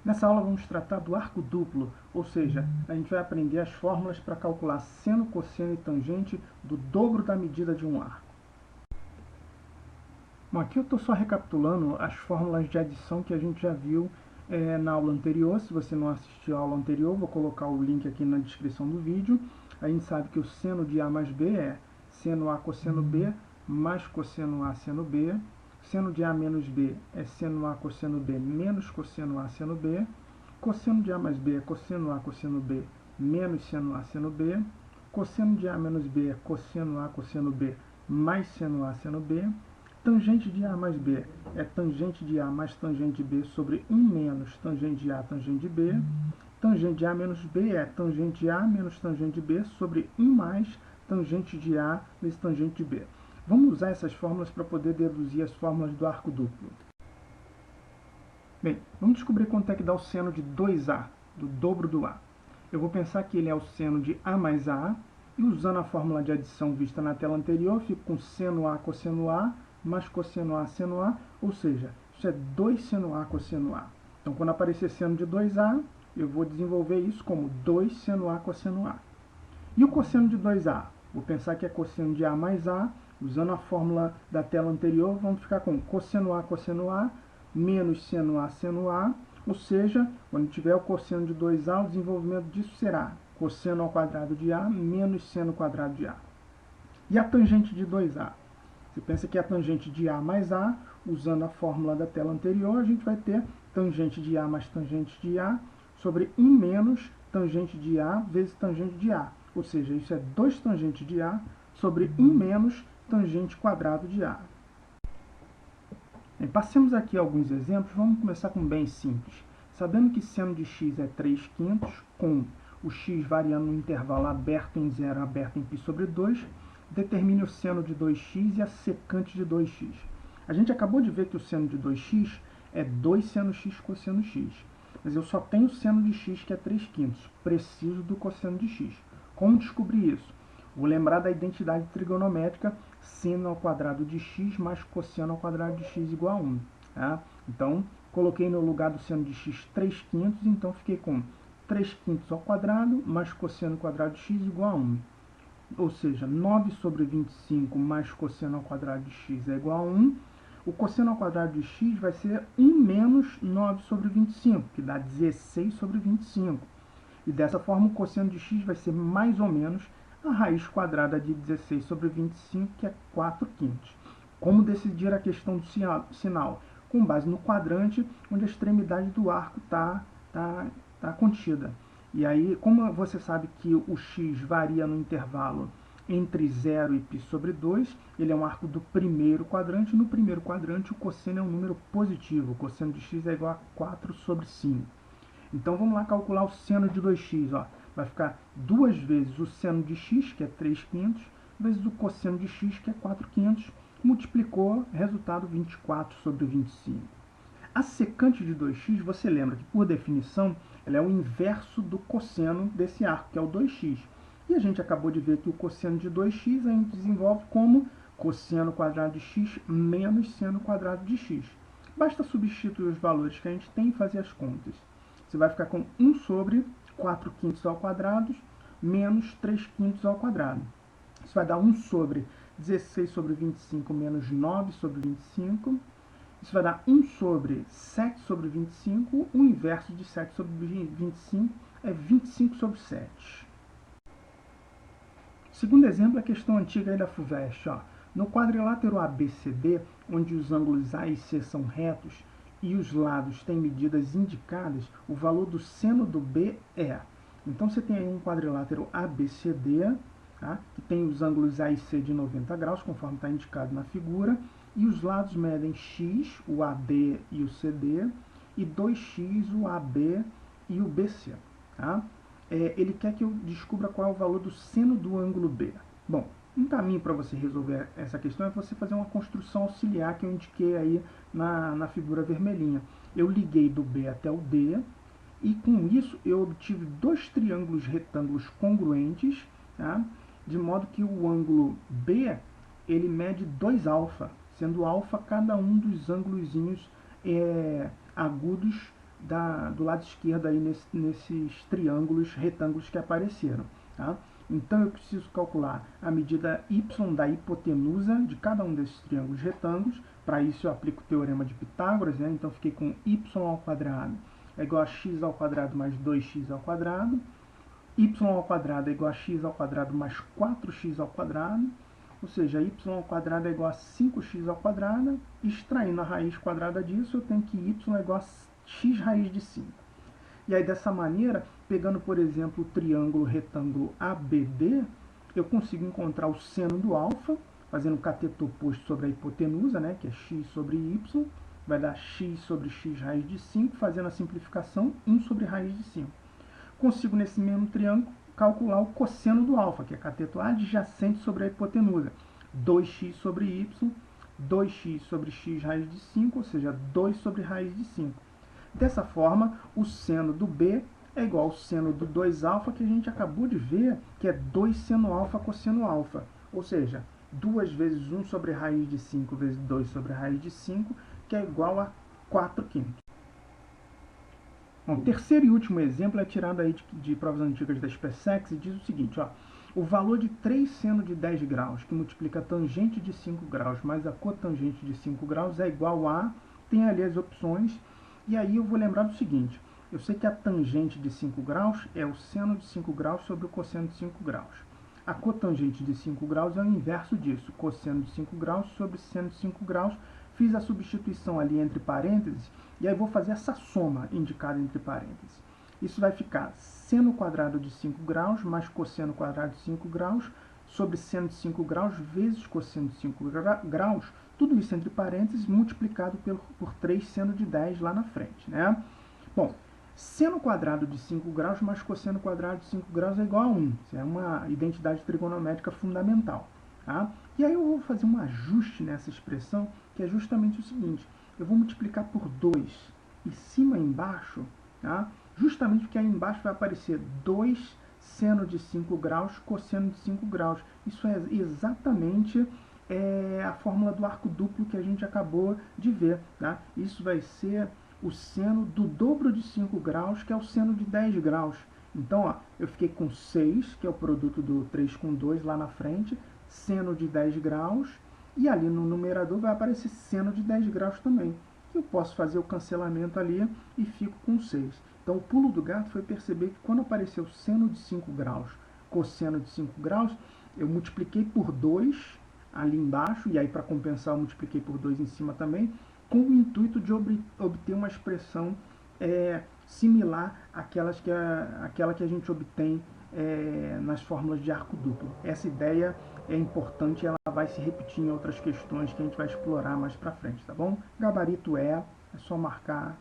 Nessa aula vamos tratar do arco duplo, ou seja, a gente vai aprender as fórmulas para calcular seno, cosseno e tangente do dobro da medida de um arco. Bom, aqui eu estou só recapitulando as fórmulas de adição que a gente já viu na aula anterior. Se você não assistiu a aula anterior, vou colocar o link aqui na descrição do vídeo. A gente sabe que o seno de A mais B é seno A cosseno B mais cosseno A seno B. Seno de A menos B é seno A cosseno B menos cosseno A seno B. Cosseno de A mais B é cosseno A cosseno B menos seno A seno B. Cosseno de A menos B é cosseno A cosseno B mais seno A seno B. Tangente de A mais B é tangente de A mais tangente de B sobre 1 menos tangente de A tangente de B. Tangente de A menos B é tangente de A menos tangente de B sobre 1 mais tangente de A vezes tangente de B. Vamos usar essas fórmulas para poder deduzir as fórmulas do arco duplo. Bem, vamos descobrir quanto é que dá o seno de 2A, do dobro do A. Eu vou pensar que ele é o seno de A mais A, e usando a fórmula de adição vista na tela anterior, fico com seno A cosseno A mais cosseno A seno A, ou seja, isso é 2 seno A cosseno A. Então, quando aparecer seno de 2A, eu vou desenvolver isso como 2 seno A cosseno A. E o cosseno de 2A? Vou pensar que é cosseno de A mais A, usando a fórmula da tela anterior, vamos ficar com cosseno A menos seno A, ou seja, quando tiver o cosseno de 2A, o desenvolvimento disso será cosseno ao quadrado de A menos seno ao quadrado de A. E a tangente de 2A? Você pensa que é a tangente de A mais A, usando a fórmula da tela anterior, a gente vai ter tangente de A mais tangente de A sobre 1 menos tangente de A vezes tangente de A. Ou seja, isso é 2 tangente de A sobre 1 menos tangente quadrado de A. Bem, passemos aqui alguns exemplos. Vamos começar com bem simples. Sabendo que seno de x é 3/5, com o x variando no intervalo aberto em 0, aberto em π sobre 2, determine o seno de 2x e a secante de 2x. A gente acabou de ver que o seno de 2x é 2 seno x cosseno x. Mas eu só tenho o seno de x, que é 3/5. Preciso do cosseno de x. Como descobrir isso? Vou lembrar da identidade trigonométrica seno ao quadrado de x mais cosseno ao quadrado de x igual a 1. Tá? Então, coloquei no lugar do seno de x 3/5, então fiquei com 3/5 ao quadrado mais cosseno ao quadrado de x igual a 1. Ou seja, 9 sobre 25 mais cosseno ao quadrado de x é igual a 1. O cosseno ao quadrado de x vai ser 1 menos 9 sobre 25, que dá 16 sobre 25. E dessa forma, o cosseno de x vai ser mais ou menos a raiz quadrada de 16 sobre 25, que é 4/5. Como decidir a questão do sinal? Com base no quadrante, onde a extremidade do arco está contida. E aí, como você sabe que o x varia no intervalo entre 0 e π sobre 2, ele é um arco do primeiro quadrante. No primeiro quadrante, o cosseno é um número positivo. O cosseno de x é igual a 4 sobre 5. Então, vamos lá calcular o seno de 2x. Ó. Vai ficar 2 vezes o seno de x, que é 3/5, vezes o cosseno de x, que é 4/5. Multiplicou, resultado 24 sobre 25. A secante de 2x, você lembra que, por definição, ela é o inverso do cosseno desse arco, que é o 2x. E a gente acabou de ver que o cosseno de 2x a gente desenvolve como cosseno quadrado de x menos seno quadrado de x. Basta substituir os valores que a gente tem e fazer as contas. Você vai ficar com 1 sobre 4/5 ao quadrado menos 3/5 ao quadrado. Isso vai dar 1 sobre 16 sobre 25 menos 9 sobre 25. Isso vai dar 1 sobre 7 sobre 25. O inverso de 7 sobre 25 é 25 sobre 7. O segundo exemplo é a questão antiga aí da FUVEST. Ó. No quadrilátero ABCD, onde os ângulos A e C são retos e os lados têm medidas indicadas, o valor do seno do B é... Então, você tem aí um quadrilátero ABCD, tá? Que tem os ângulos A e C de 90 graus, conforme está indicado na figura, e os lados medem x, o AD e o CD, e 2x, o AB e o BC. Tá? Ele quer que eu descubra qual é o valor do seno do ângulo B. Bom, um caminho para você resolver essa questão é você fazer uma construção auxiliar que eu indiquei aí na figura vermelhinha. Eu liguei do B até o D, e com isso eu obtive 2 triângulos retângulos congruentes, tá? De modo que o ângulo B ele mede 2 alfa, sendo alfa cada um dos ângulozinhos agudos do lado esquerdo aí nesses triângulos, retângulos que apareceram. Tá? Então eu preciso calcular a medida y da hipotenusa de cada um desses triângulos retângulos. Para isso eu aplico o teorema de Pitágoras, né? Então fiquei com y ao quadrado é igual a x ao quadrado mais 2x ao quadrado. Y ao quadrado é igual a x ao quadrado mais 4x ao quadrado. Ou seja, y ao quadrado é igual a 5x ao quadrado. Extraindo a raiz quadrada disso, eu tenho que y é igual a x raiz de 5. E aí, dessa maneira, pegando, por exemplo, o triângulo retângulo ABD, eu consigo encontrar o seno do alfa, fazendo o cateto oposto sobre a hipotenusa, né, que é x sobre y, vai dar x sobre x raiz de 5, fazendo a simplificação, 1 sobre raiz de 5. Consigo, nesse mesmo triângulo, calcular o cosseno do alfa, que é cateto adjacente sobre a hipotenusa, 2x sobre y, 2x sobre x raiz de 5, ou seja, 2 sobre raiz de 5. Dessa forma, o seno do B é igual ao seno do 2α, que a gente acabou de ver, que é 2 seno alfa cosseno alfa. Ou seja, 2 vezes 1 sobre raiz de 5 vezes 2 sobre raiz de 5, que é igual a 4/5. Bom, o terceiro e último exemplo é tirado aí de provas antigas da SpaceX e diz o seguinte, ó. O valor de 3 seno de 10 graus, que multiplica a tangente de 5 graus mais a cotangente de 5 graus, é igual a... Tem ali as opções. E aí eu vou lembrar do seguinte, eu sei que a tangente de 5 graus é o seno de 5 graus sobre o cosseno de 5 graus. A cotangente de 5 graus é o inverso disso, cosseno de 5 graus sobre seno de 5 graus. Fiz a substituição ali entre parênteses, e aí vou fazer essa soma indicada entre parênteses. Isso vai ficar seno quadrado de 5 graus mais cosseno quadrado de 5 graus sobre seno de 5 graus vezes cosseno de 5 graus, tudo isso entre parênteses, multiplicado por 3 seno de 10 lá na frente, né? Bom, seno quadrado de 5 graus mais cosseno quadrado de 5 graus é igual a 1. Isso é uma identidade trigonométrica fundamental. Tá? E aí eu vou fazer um ajuste nessa expressão, que é justamente o seguinte. Eu vou multiplicar por 2 em cima e embaixo, tá? Justamente porque aí embaixo vai aparecer 2 seno de 5 graus, cosseno de 5 graus. Isso é exatamente a fórmula do arco duplo que a gente acabou de ver. Tá? Isso vai ser o seno do dobro de 5 graus, que é o seno de 10 graus. Então, ó, eu fiquei com 6, que é o produto do 3 com 2 lá na frente, seno de 10 graus, e ali no numerador vai aparecer seno de 10 graus também. Eu posso fazer o cancelamento ali e fico com 6. Então, o pulo do gato foi perceber que quando apareceu seno de 5 graus, cosseno de 5 graus, eu multipliquei por 2 ali embaixo, e aí para compensar eu multipliquei por 2 em cima também, com o intuito de obter uma expressão similar àquela que a gente obtém nas fórmulas de arco duplo. Essa ideia é importante e ela vai se repetir em outras questões que a gente vai explorar mais para frente, tá bom? Gabarito é só marcar